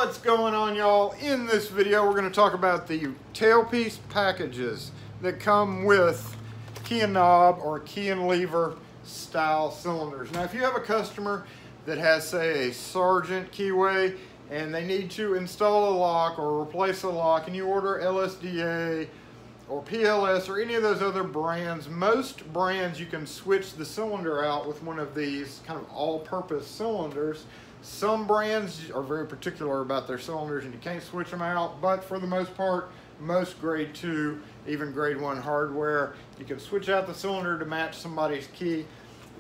What's going on, y'all? In this video, we're going to talk about the tailpiece packages that come with key and knob or key and lever style cylinders. Now, if you have a customer that has, say, a Sargent keyway and they need to install a lock or replace a lock, and you order LSDA or PLS or any of those other brands, most brands you can switch the cylinder out with one of these kind of all-purpose cylinders. Some brands are very particular about their cylinders and you can't switch them out, but for the most part, most grade 2, even grade 1 hardware, you can switch out the cylinder to match somebody's key.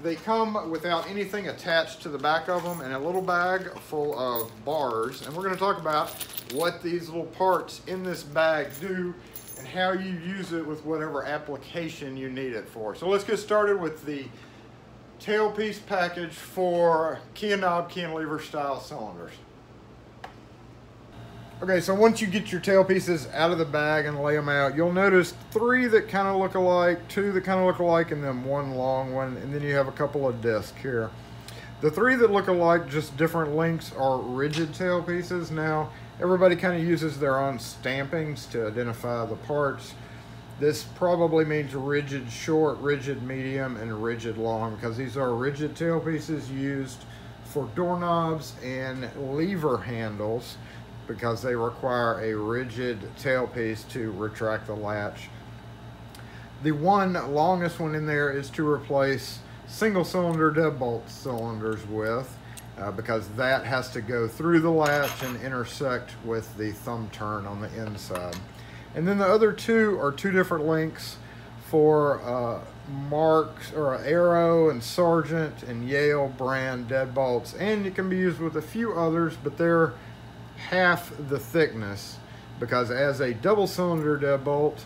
They come without anything attached to the back of them and a little bag full of bars, and we're going to talk about what these little parts in this bag do and how you use it with whatever application you need it for. So let's get started with the tailpiece package for key and knob, key and lever style cylinders. Okay, so once you get your tailpieces out of the bag and lay them out, you'll notice 3 that kind of look alike, 2 that kind of look alike, and then 1 long one, and then you have a couple of discs here. The 3 that look alike, just different lengths, are rigid tailpieces. Now, everybody kind of uses their own stampings to identify the parts. This probably means rigid short, rigid medium, and rigid long, because these are rigid tailpieces used for doorknobs and lever handles, because they require a rigid tailpiece to retract the latch. The longest one in there is to replace single cylinder deadbolt cylinders with, because that has to go through the latch and intersect with the thumb turn on the inside. And then the other 2 are 2 different lengths for Marks or Arrow and Sargent and Yale brand deadbolts, and it can be used with a few others, but they're half the thickness, because as a double cylinder deadbolt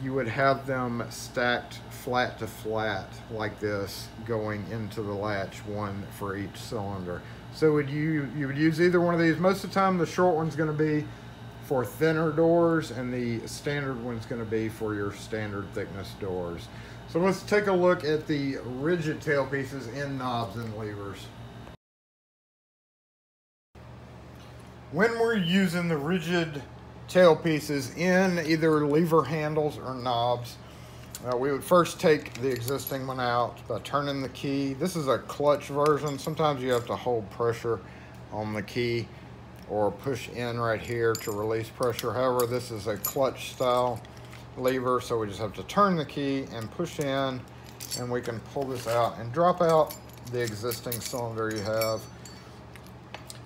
you would have them stacked flat to flat like this going into the latch, 1 for each cylinder. So you would use either one of these. Most of the time the short one's going to be for thinner doors and the standard one's going to be for your standard thickness doors. So let's take a look at the rigid tailpieces in knobs and levers. When we're using the rigid tailpieces in either lever handles or knobs, we would first take the existing one out by turning the key. This is a clutch version. Sometimes you have to hold pressure on the key or push in right here to release pressure. However, this is a clutch style lever, so we just have to turn the key and push in, and we can pull this out and drop out the existing cylinder you have.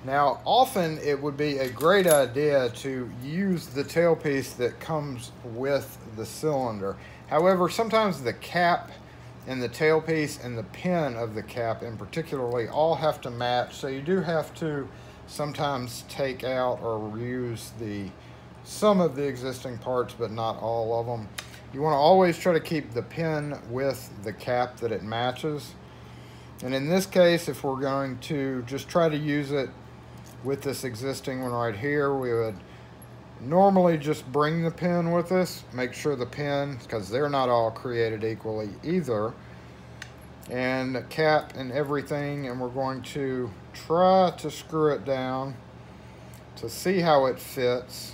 Now, often it would be a great idea to use the tailpiece that comes with the cylinder. However, sometimes the cap and the tailpiece and the pin of the cap in particularly all have to match, so you do have to sometimes take out or reuse some of the existing parts, but not all of them. You want to always try to keep the pin with the cap that it matches. And in this case, if we're going to just try to use it with this existing one right here, we would normally just bring the pin with us, make sure the pin, because they're not all created equally either, and the cap and everything, and we're going to try to screw it down to see how it fits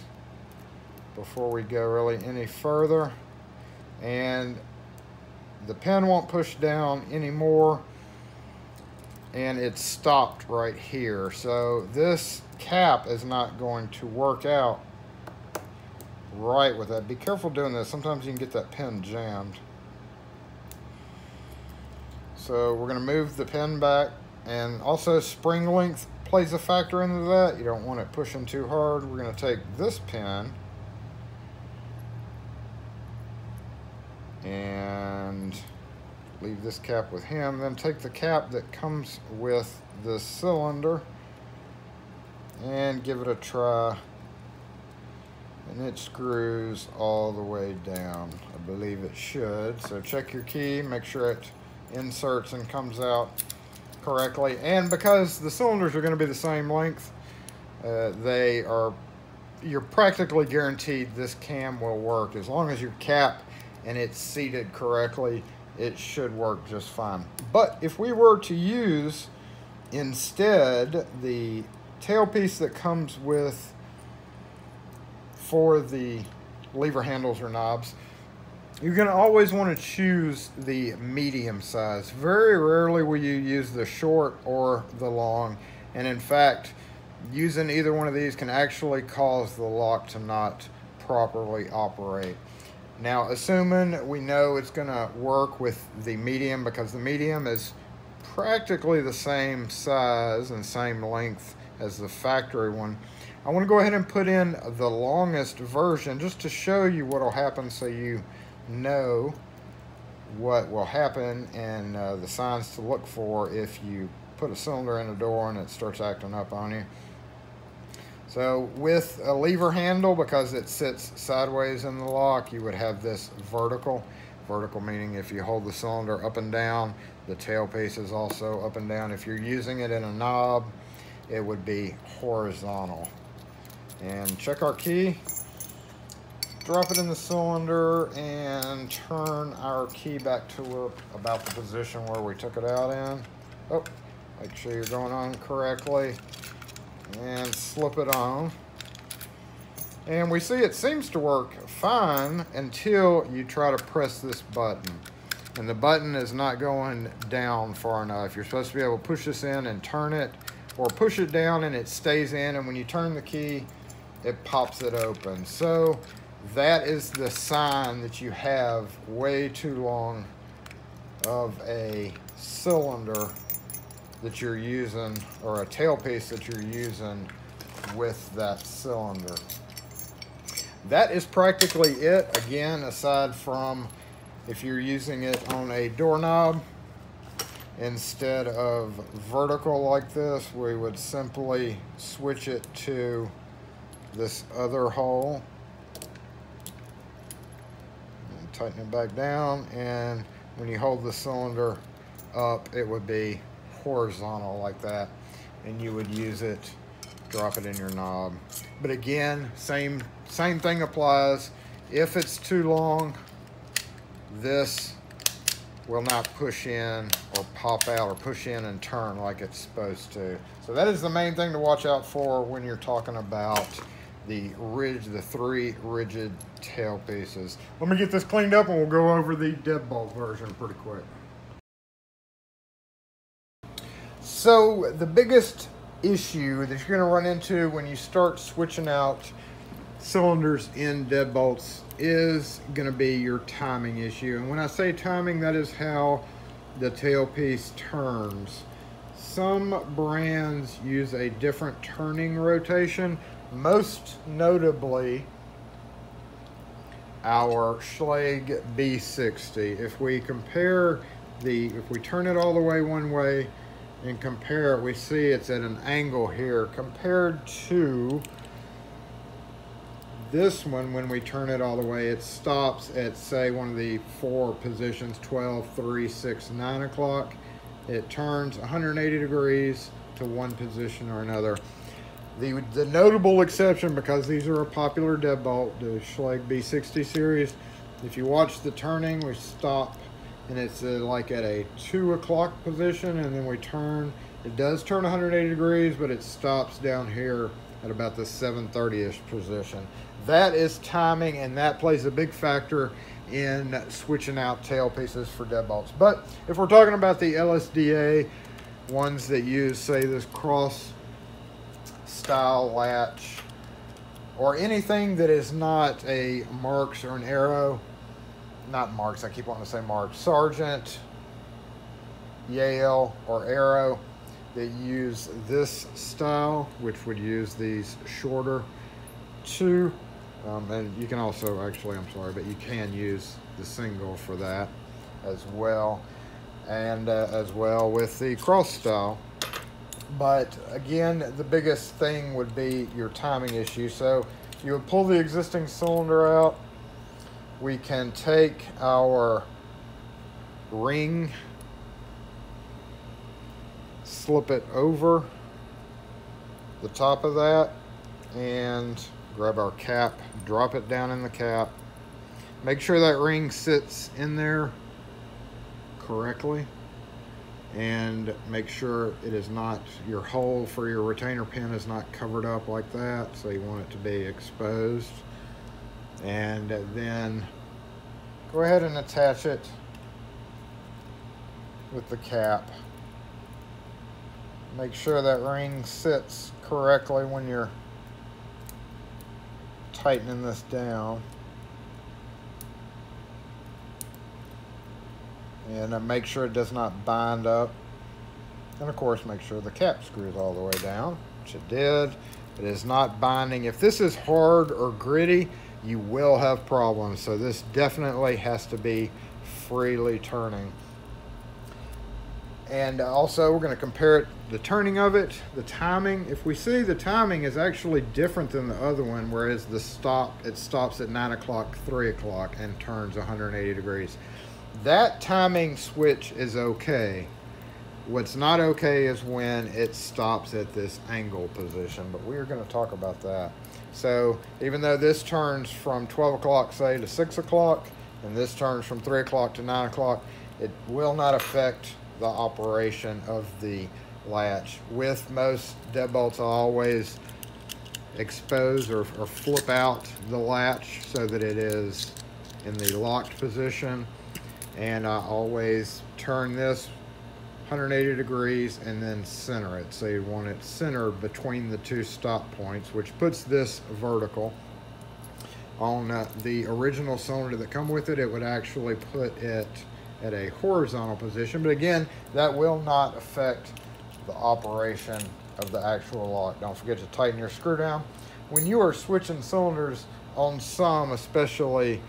before we go really any further. And the pin won't push down anymore, and it's stopped right here. So this cap is not going to work out right with that. Be careful doing this. Sometimes you can get that pin jammed. So we're going to move the pin back, and also spring length plays a factor into that. You don't want it pushing too hard. We're going to take this pin and leave this cap with him, then take the cap that comes with the cylinder and give it a try, and it screws all the way down. I believe it should. So check your key, make sure it inserts and comes out correctly. And because the cylinders are going to be the same length, you're practically guaranteed this cam will work. As long as your cap and it's seated correctly, it should work just fine. But if we were to use instead the tailpiece that comes with for the lever handles or knobs, you're going to always want to choose the medium size. Very rarely will you use the short or the long, and in fact, using either one of these can actually cause the lock to not properly operate. Now, assuming we know it's going to work with the medium, because the medium is practically the same size and same length as the factory one, I want to go ahead and put in the longest version just to show you what will happen, so you know what will happen and the signs to look for if you put a cylinder in a door and it starts acting up on you. So with a lever handle, because it sits sideways in the lock, you would have this vertical. Vertical meaning if you hold the cylinder up and down, the tailpiece is also up and down. If you're using it in a knob, it would be horizontal. And check our key. Drop it in the cylinder and turn our key back to about the position where we took it out in. Oh, make sure you're going on correctly. And slip it on. And we see it seems to work fine until you try to press this button. And the button is not going down far enough. You're supposed to be able to push this in and turn it, or push it down and it stays in, and when you turn the key, it pops it open. So that is the sign that you have way too long of a cylinder that you're using, or a tailpiece that you're using with that cylinder. That is practically it. Again, aside from if you're using it on a doorknob instead of vertical like this, we would simply switch it to this other hole and tighten it back down, and when you hold the cylinder up, it would be horizontal like that, and you would use it, drop it in your knob. But again, same thing applies. If it's too long, this will not push in or pop out or push in and turn like it's supposed to. So that is the main thing to watch out for when you're talking about the three rigid tail pieces. Let me get this cleaned up and we'll go over the deadbolt version pretty quick. So the biggest issue that you're going to run into when you start switching out cylinders in deadbolts is going to be your timing issue. And when I say timing, that is how the tailpiece turns. Some brands use a different turning rotation, most notably our Schlage B60. If we compare if we turn it all the way one way and compare it, we see it's at an angle here compared to this one. When we turn it all the way, it stops at, say, one of the four positions, 12, 3, 6, 9 o'clock. It turns 180 degrees to one position or another. The notable exception, because these are a popular deadbolt, the Schlage B60 series, if you watch the turning, we stop and it's like at a 2 o'clock position, and then we turn. It does turn 180 degrees, but it stops down here at about the 7:30-ish position. That is timing, and that plays a big factor in switching out tailpieces for deadbolts. But if we're talking about the LSDA ones that use, say, this cross style latch, or anything that is not a Marks or an Arrow, not Marks, I keep wanting to say Marks, Sargent, Yale, or Arrow, that use this style, which would use these shorter two. And you can also, actually, I'm sorry, but you can use the single for that as well, and as well with the cross style. But again, the biggest thing would be your timing issue. So you would pull the existing cylinder out. We can take our ring, slip it over the top of that, and grab our cap, drop it down in the cap. Make sure that ring sits in there correctly. and make sure it is not, your hole for your retainer pin is not covered up like that, so you want it to be exposed. And then go ahead and attach it with the cap. Make sure that ring sits correctly when you're tightening this down. And make sure it does not bind up. And of course, make sure the cap screws all the way down, which it did. It is not binding. If this is hard or gritty, you will have problems. So this definitely has to be freely turning. And also, we're going to compare it, the turning of it, the timing. If we see the timing is actually different than the other one, whereas the it stops at 9 o'clock, 3 o'clock, and turns 180 degrees. That timing switch is okay. What's not okay is when it stops at this angle position, but we're going to talk about that. So even though this turns from 12 o'clock, say, to 6 o'clock, and this turns from 3 o'clock to 9 o'clock, it will not affect the operation of the latch. With most deadbolts, I always expose or flip out the latch so that it is in the locked position. And I always turn this 180 degrees and then center it. So you want it centered between the two stop points, which puts this vertical. On the original cylinder that come with it, it would actually put it at a horizontal position. But again, that will not affect the operation of the actual lock. Don't forget to tighten your screw down. When you are switching cylinders on some, especially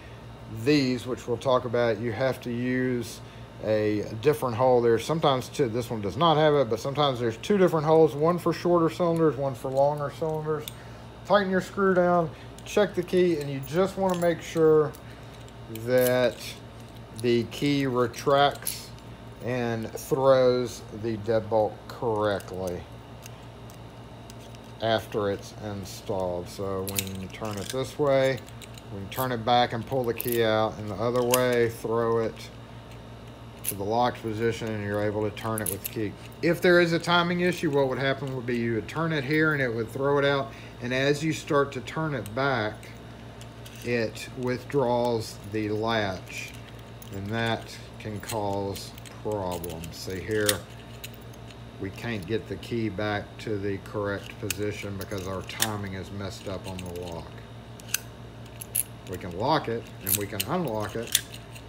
these, which we'll talk about, you have to use a different hole. There's sometimes two, this one does not have it, but sometimes there's two different holes, one for shorter cylinders, one for longer cylinders. Tighten your screw down, check the key, and you just want to make sure that the key retracts and throws the deadbolt correctly after it's installed. So when you turn it this way, we can turn it back and pull the key out, and the other way, throw it to the locked position, and you're able to turn it with the key. If there is a timing issue, what would happen would be you would turn it here and it would throw it out, and as you start to turn it back, it withdraws the latch, and that can cause problems. See here, we can't get the key back to the correct position because our timing is messed up on the lock. We can lock it and we can unlock it,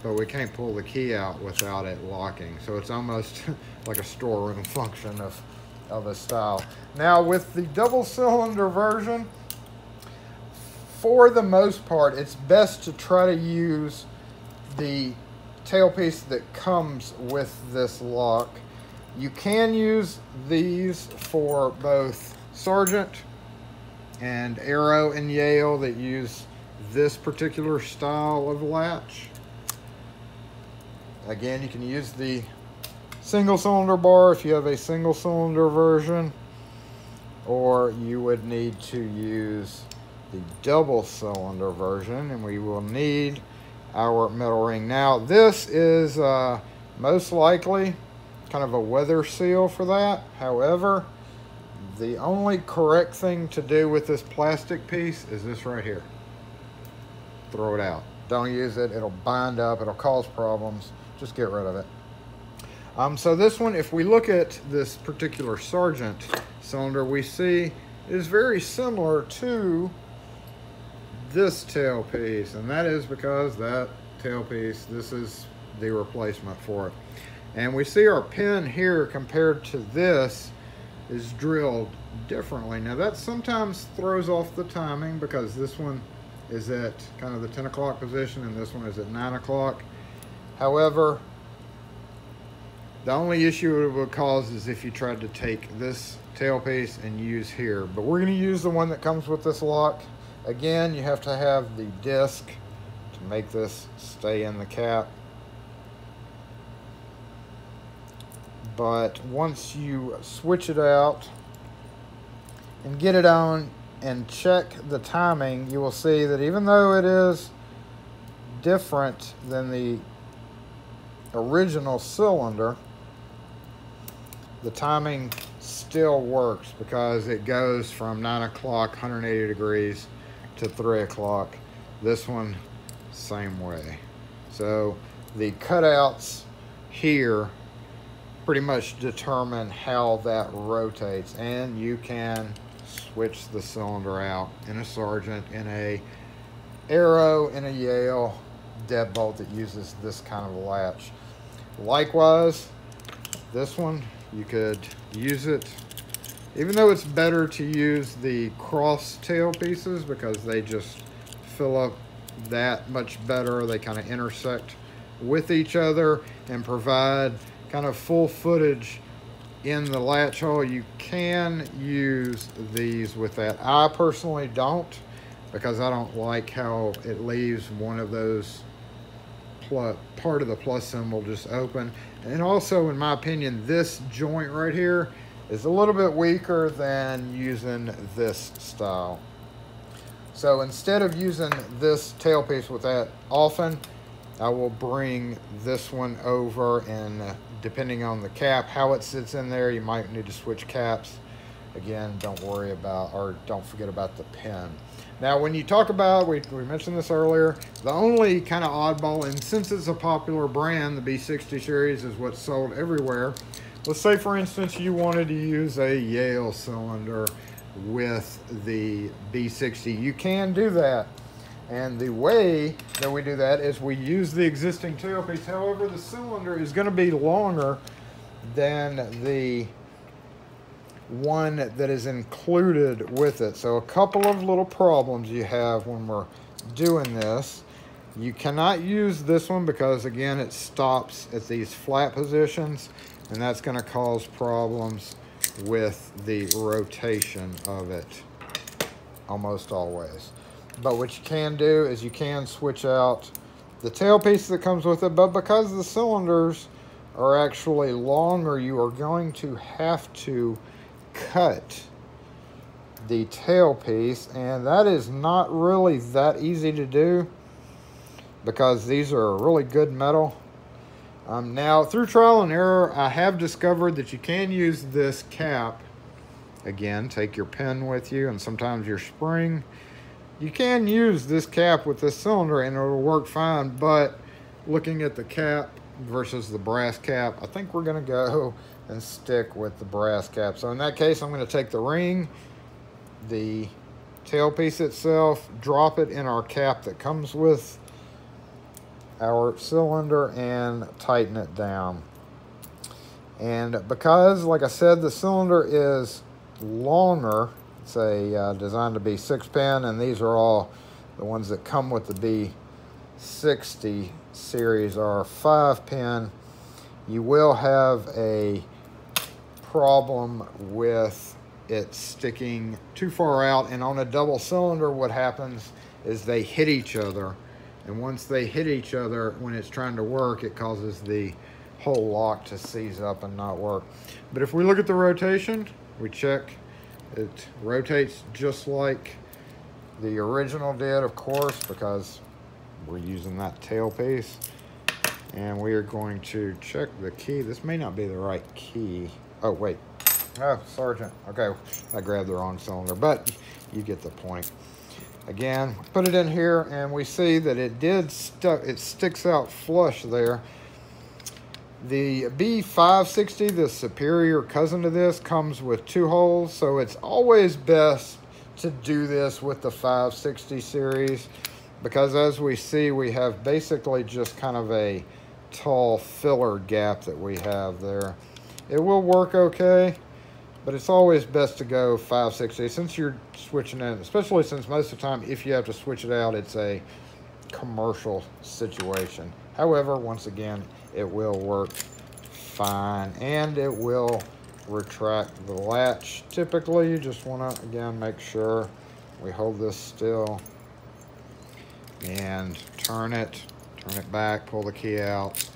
but we can't pull the key out without it locking. So it's almost like a storeroom function of a style. Now with the double cylinder version, for the most part, it's best to try to use the tailpiece that comes with this lock. You can use these for both Sargent and Arrow and Yale that use this particular style of latch. Again, you can use the single cylinder bar if you have a single cylinder version, or you would need to use the double cylinder version, and we will need our metal ring. Now this is most likely kind of a weather seal for that. However, the only correct thing to do with this plastic piece is this right here. Throw it out. Don't use it. It'll bind up. It'll cause problems. Just get rid of it. So this one, if we look at this particular Sargent cylinder, we see is very similar to this tailpiece, and that is because that tailpiece, this is the replacement for it. And we see our pin here compared to this is drilled differently. Now that sometimes throws off the timing because this one is at kind of the 10 o'clock position and this one is at 9 o'clock. However, the only issue it would cause is if you tried to take this tailpiece and use here. But we're going to use the one that comes with this lock. Again, you have to have the disc to make this stay in the cap. But once you switch it out and get it on and check the timing, you will see that even though it is different than the original cylinder, the timing still works because it goes from 9 o'clock, 180 degrees, to 3 o'clock. This one, same way. So the cutouts here pretty much determine how that rotates, and you can switch the cylinder out in a Sargent, in a Arrow, in a Yale deadbolt that uses this kind of latch. Likewise, this one, you could use it, even though it's better to use the cross tail pieces because they just fill up that much better. They kind of intersect with each other and provide kind of full footage in the latch hole. You can use these with that. I personally don't, because I don't like how it leaves one of those part of the plus symbol just open. And also, in my opinion, this joint right here is a little bit weaker than using this style. So instead of using this tailpiece with that often, I will bring this one over, and depending on the cap, how it sits in there, you might need to switch caps. Again, don't worry about, or don't forget about the pin. Now, when you talk about, we mentioned this earlier, the only kind of oddball, and since it's a popular brand, the B60 series is what's sold everywhere. Let's say, for instance, you wanted to use a Yale cylinder with the B60. You can do that. And the way that we do that is we use the existing tailpiece. However, the cylinder is going to be longer than the one that is included with it. So a couple of little problems you have when we're doing this. You cannot use this one because, again, it stops at these flat positions, and that's going to cause problems with the rotation of it almost always. But what you can do is you can switch out the tailpiece that comes with it, but because the cylinders are actually longer, you are going to have to cut the tailpiece, and that is not really that easy to do because these are really good metal. Now, through trial and error, I have discovered that you can use this cap. Again, take your pen with you and sometimes your spring. You can use this cap with this cylinder and it'll work fine, but looking at the cap versus the brass cap, I think we're gonna go and stick with the brass cap. So in that case, I'm gonna take the ring, the tailpiece itself, drop it in our cap that comes with our cylinder, and tighten it down. And because, like I said, the cylinder is longer, it's designed to be 6-pin, and these are all the ones that come with the B60 series are 5-pin. You will have a problem with it sticking too far out, and on a double cylinder what happens is they hit each other, and once they hit each other when it's trying to work, it causes the whole lock to seize up and not work. But if we look at the rotation, we check, it rotates just like the original did, of course, because we're using that tailpiece. And we are going to check the key. This may not be the right key. Oh, wait. Oh, Sergeant. Okay, I grabbed the wrong cylinder, but you get the point. Again, put it in here, and we see that it sticks out flush there. The B560, the superior cousin to this, comes with 2 holes, so it's always best to do this with the 560 series, because as we see, we have basically just kind of a tall filler gap that we have there. It will work okay, but it's always best to go 560 since you're switching it, especially since most of the time, if you have to switch it out, it's a commercial situation. However, once again, it will work fine, and it will retract the latch. Typically, you just want to, again, make sure we hold this still and turn it back, pull the key out,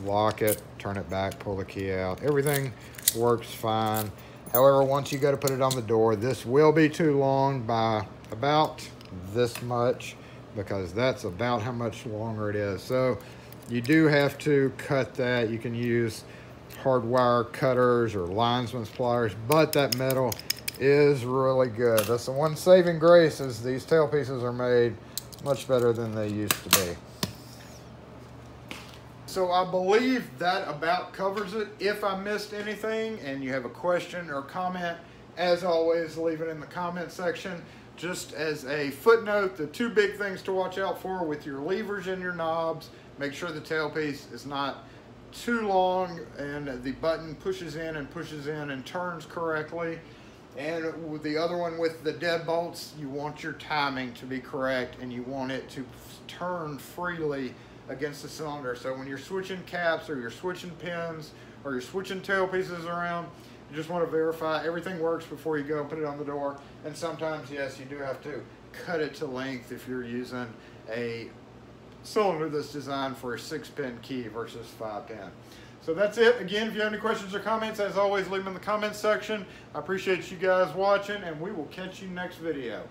lock it, turn it back, pull the key out. Everything works fine. However, once you go to put it on the door, this will be too long by about this much, because that's about how much longer it is. So you do have to cut that. You can use hard wire cutters or linesman's pliers, but that metal is really good. That's the one saving grace, is these tailpieces are made much better than they used to be. So I believe that about covers it. If I missed anything and you have a question or comment, as always, leave it in the comment section. Just as a footnote, the two big things to watch out for with your levers and your knobs: make sure the tailpiece is not too long and the button pushes in and turns correctly. And with the other one, with the deadbolts, you want your timing to be correct and you want it to turn freely against the cylinder. So when you're switching caps or you're switching pins or you're switching tailpieces around, you just want to verify everything works before you go and put it on the door. And sometimes, yes, you do have to cut it to length if you're using a cylinder that's designed for a 6-pin key versus 5-pin. So that's it. Again, if you have any questions or comments, as always, leave them in the comments section. I appreciate you guys watching, and we will catch you next video.